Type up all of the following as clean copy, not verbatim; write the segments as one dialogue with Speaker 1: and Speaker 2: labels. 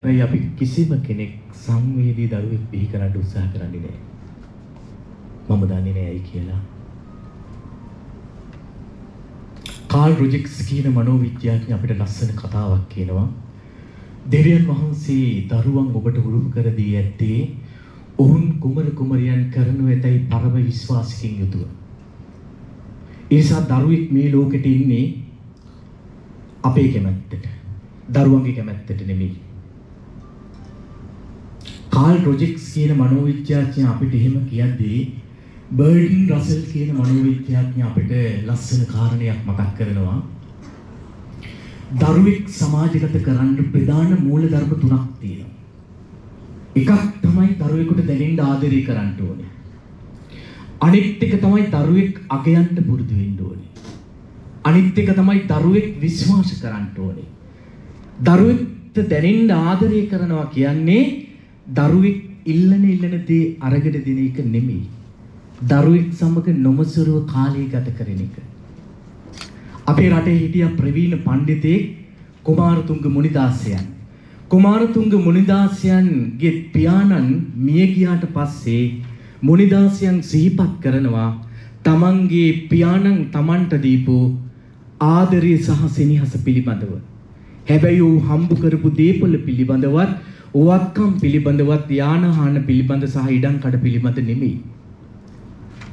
Speaker 1: හැබැයි අපි කිසිම කෙනෙක් සංවේදී දරුවෙක් බිහි කරන්න උත්සාහ කරන්නේ නැහැ. මම දන්නේ නැහැ ඇයි කියලා. කාල් රොජර්ස් කියන මනෝවිද්‍යාඥයා අපිට ලස්සන කතාවක් කියනවා. දෙවියන් වහන්සේ දරුවන් ඔබට උරුම කර දී ඇත්තේ ඔවුන් කුමරු කුමරියන් කරනු ඇතැයි පරම විශ්වාසකින් යුතුව. ඒ නිසා දරුවෙක් මේ ලෝකෙට ඉන්නේ අපේ කැමැත්තට, දරුවන්ගේ කැමැත්තට නෙමෙයි. කාල් රොජර්ස් කියන මනෝවිද්‍යාඥයා අපිට එහෙම කියද්දී බර්ඩන් රසල් කියන මනෝවිද්‍යාඥයා අපිට ලස්සන කාරණයක් මතක් කරනවා. දරුවෙක් සමාජගත කරන්න ප්‍රධාන මූලධර්ම තුනක් තියෙනවා. එකක් තමයි දරුවෙකුට දැනෙන්න ආදරය කරන්න ඕනේ. අනිත් එක තමයි දරුවෙක් අගයන්න පුරුදු වෙන්න ඕනේ. අනිත් එක තමයි දරුවෙක් විශ්වාස කරන්න ඕනේ. දරුවෙක්ට දැනෙන්න ආදරය කරනවා කියන්නේ දරුවෙක් ඉල්ලන දේ අරගෙන දෙන එක නෙමෙයි. දරුවෙක් සමග නොමසුරුව කාලය ගත කරන එක. අපේ රටේ හිටිය ප්‍රවීණ පඬිතෙක් කුමාරතුංග මුනිදාසයන්. කුමාරතුංග මුනිදාසයන්ගේ පියාණන් මිය ගියාට පස්සේ මුනිදාසයන් සිහිපත් කරනවා තමන්ගේ පියාණන් තමන්ට දීපු ආදරය සහ සෙනෙහස පිළිබඳව. හැබැයි ඌ හම්බ කරපු දීපල පිළිබඳවත්, ඕවක්කම් පිළිබඳවත්, යානහාන පිළිබඳ සහ ඉඩම්කඩ පිළිබඳ නෙමෙයි.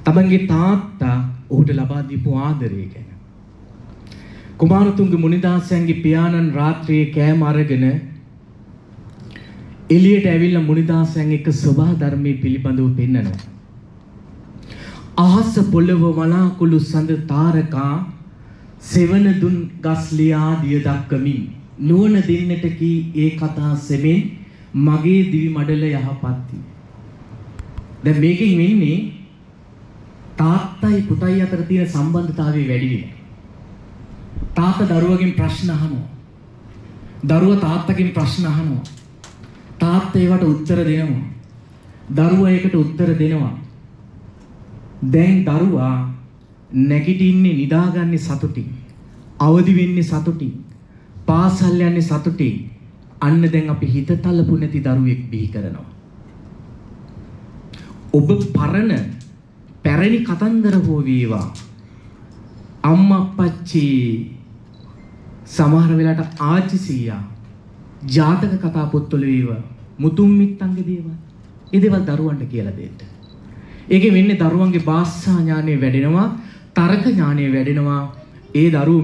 Speaker 1: තමන්ගේ තාත්තා ඌට ලබා දීපු ආදරය ගැන. කුමාරතුංග මුනිදාසයන්ගේ පියාණන් රාත්‍රියේ කෑම අරගෙන එළියට ඇවිල්ලා මුනිදාසයන් එක්ක සබහා ධර්මයේ පිළිබඳව පෙන්නනවා. අහස පොළව වලාකුළු සඳ තාරකා සෙවන දුන් ගස්ලියා දිය දක්කමින් නුවණ දෙන්නට කී ඒ කතා සෙමෙන් මගේ දිවි මඩල යහපත්ති. දැන් මේකෙන් වෙන්නේ තාත්තයි පුතයි අතර තියෙන සම්බන්ධතාවය වැඩි වෙනවා. තාත්තා දරුවගෙන් ප්‍රශ්න අහනවා. දරුවා තාත්තගෙන් ප්‍රශ්න අහනවා. තාත්තා ඒවට උත්තර දෙනවා. දරුවා ඒකට උත්තර දෙනවා. දැන් දරුවා නැගිටින්නේ නිදාගන්නේ සතුටින්. අවදි වෙන්නේ සතුටින්. පාසල් යන්නේ සතුටින්. අන්න දැන් අපි හිත තලපු නැති දරුවෙක් බිහි කරනවා. ඔබ පැරණි කතන්දර හෝ වේවා. අම්මා අප්පච්චි සමහර වෙලාවට ආච්චි සීයා ජාතක කතා පොත්වල වේවා මුතුන් මිත්තන්ගේ දේවල්. ඒ දේවල් දරුවන්ට කියලා දෙන්න. ඒකෙන් වෙන්නේ දරුවන්ගේ භාෂා ඥානය වැඩෙනවා, තර්ක ඥානය වැඩෙනවා. ඒ දරුවෝ